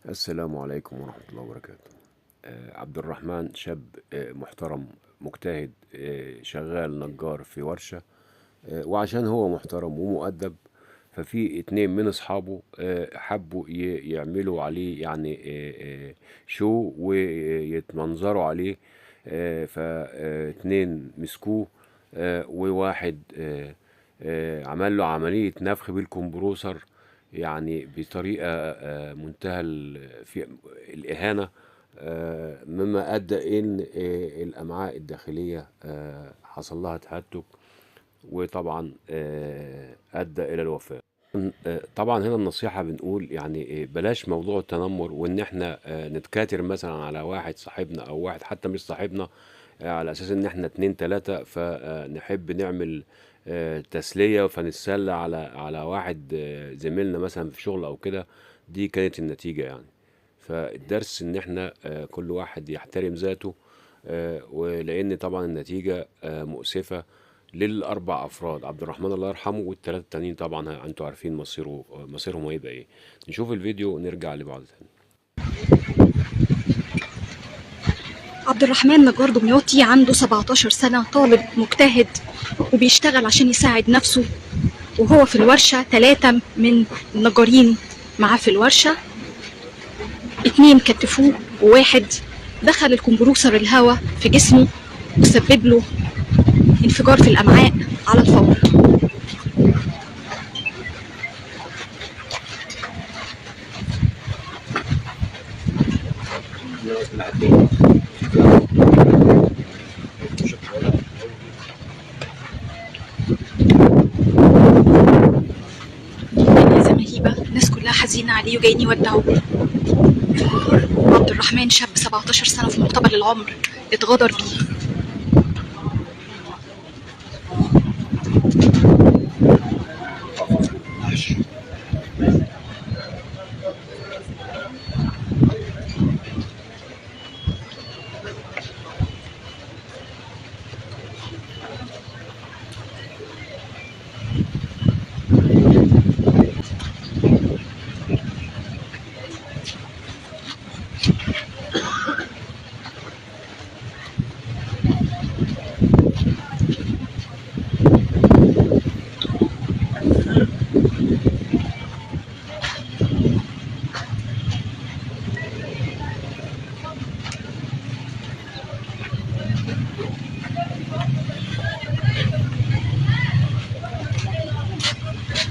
السلام عليكم ورحمة الله وبركاته. عبد الرحمن شاب محترم مجتهد، شغال نجار في ورشة. وعشان هو محترم ومؤدب، ففي اتنين من اصحابه حبوا يعملوا عليه يعني شو ويتمنظروا عليه. فاتنين مسكوه، وواحد عمل له عملية نفخ بالكمبروسر، يعني بطريقة منتهى في الإهانة. مما أدى إن الأمعاء الداخلية حصل لها تهتك، وطبعا أدى إلى الوفاة. طبعا هنا النصيحة بنقول يعني بلاش موضوع التنمر، وإن إحنا نتكاتر مثلا على واحد صاحبنا أو واحد حتى مش صاحبنا، على أساس إن إحنا اتنين تلاتة فنحب نعمل تسلية، فنتسلى على واحد زميلنا مثلا في شغل أو كده. دي كانت النتيجة يعني. فالدرس إن إحنا كل واحد يحترم ذاته، ولأن طبعا النتيجة مؤسفة للأربع أفراد: عبد الرحمن الله يرحمه، والتلاتة التانيين طبعا أنتوا عارفين مصيرهم هيبقى إيه. نشوف الفيديو ونرجع لبعض تاني. عبد الرحمن نجار دمياطي، عنده 17 سنة، طالب مجتهد وبيشتغل عشان يساعد نفسه. وهو في الورشة 3 من النجارين معاه في الورشة، 2 كتفوه وواحد دخل الكمبروسر الهواء في جسمه وسبب له انفجار في الأمعاء على الفور. مهيبة، الناس كلها حزينة عليه وجايين يودعوه. عبد الرحمن شاب 17 سنة في مقتبل العمر، اتغدر بيه.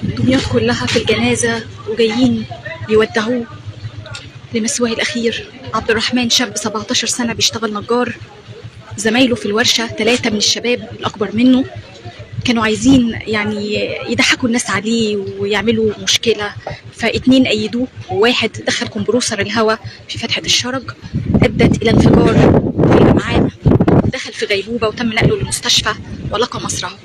دمياط كلها في الجنازة وجايين يودعوه لمسواه الأخير. عبد الرحمن شاب 17 سنة بيشتغل نجار. زمايله في الورشة 3 من الشباب الأكبر منه كانوا عايزين يعني يضحكوا الناس عليه ويعملوا مشكلة، ف2 أيدوه، وواحد دخل كمبروسر الهواء في فتحة الشرج أدت إلى انفجار في الأمعاء. دخل في غيبوبة وتم نقله للمستشفى ولقى مصرعه.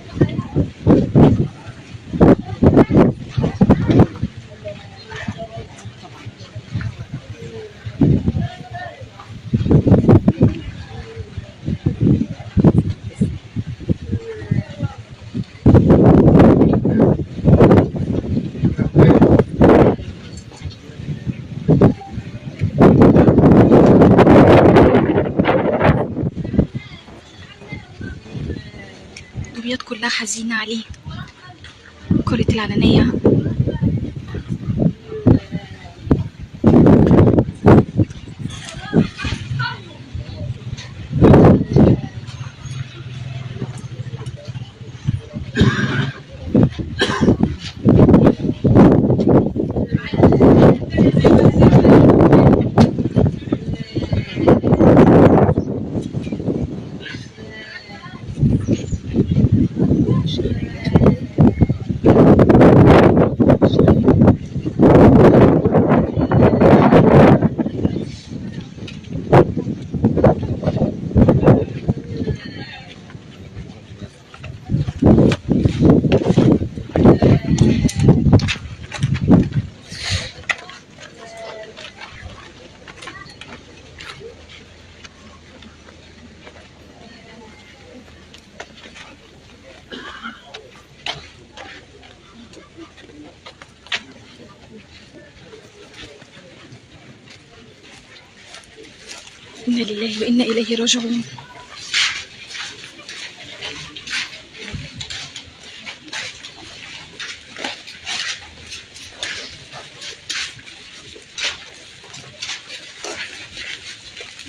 دمياط كلها حزينة عليه. قرية العلنية إنا لله وإنا إليه راجعون.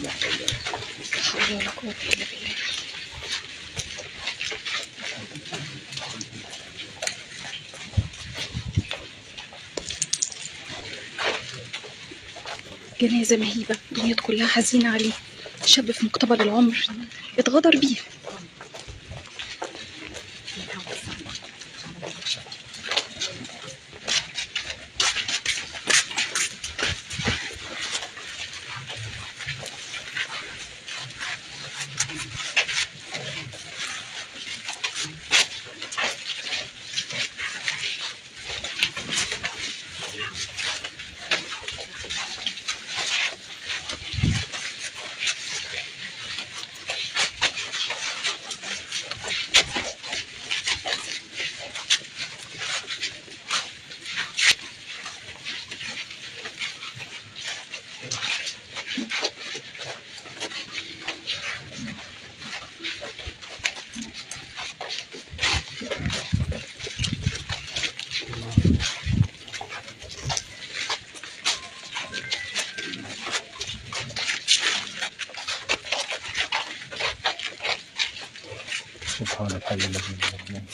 لا حول ولا قوة إلا بالله. جنازة مهيبة، دمياط كلها حزينة عليه. شاب في مقتبل العمر اتغدر بيه. سبحان الحي الذي لا إله إلا هو.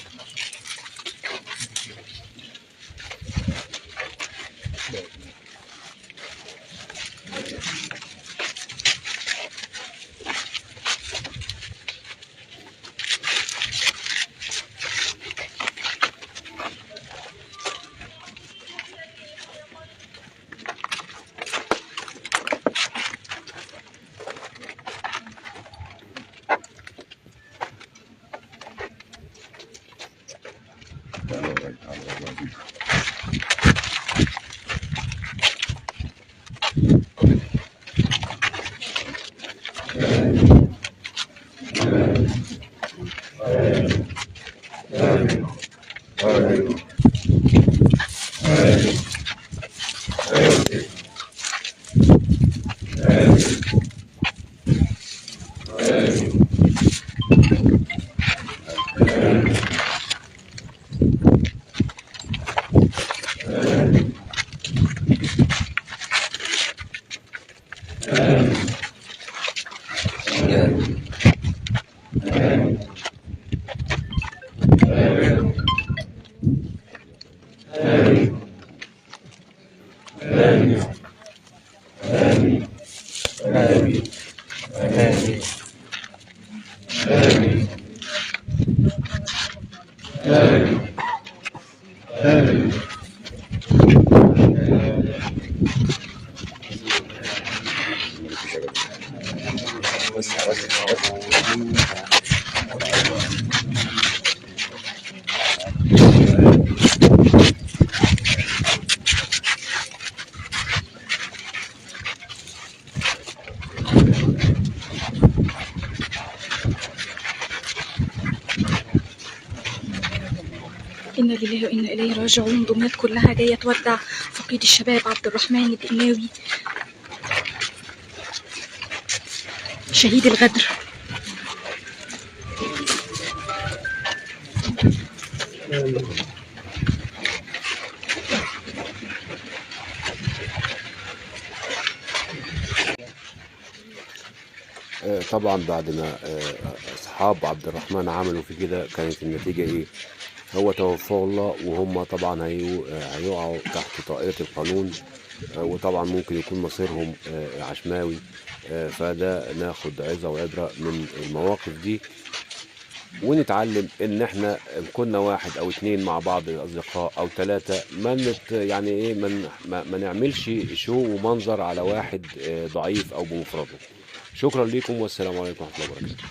إنا لله وإنا إليه راجعون. دمياط كلها جاية تودع فقيد الشباب عبد الرحمن الدقناوي شهيد الغدر. طبعا بعد ما اصحاب عبد الرحمن عملوا في كده كانت النتيجة ايه؟ هو توفاه الله، وهم طبعا هيقعوا تحت طائلة القانون، وطبعا ممكن يكون مصيرهم عشماوي. فده ناخد عظة وعبرة من المواقف دي، ونتعلم ان احنا إن كنا واحد او اتنين مع بعض الاصدقاء او ثلاثة يعني ايه ما نعملش شو ومنظر على واحد ضعيف او بمفرده. شكرا لكم والسلام عليكم ورحمة الله وبركاته.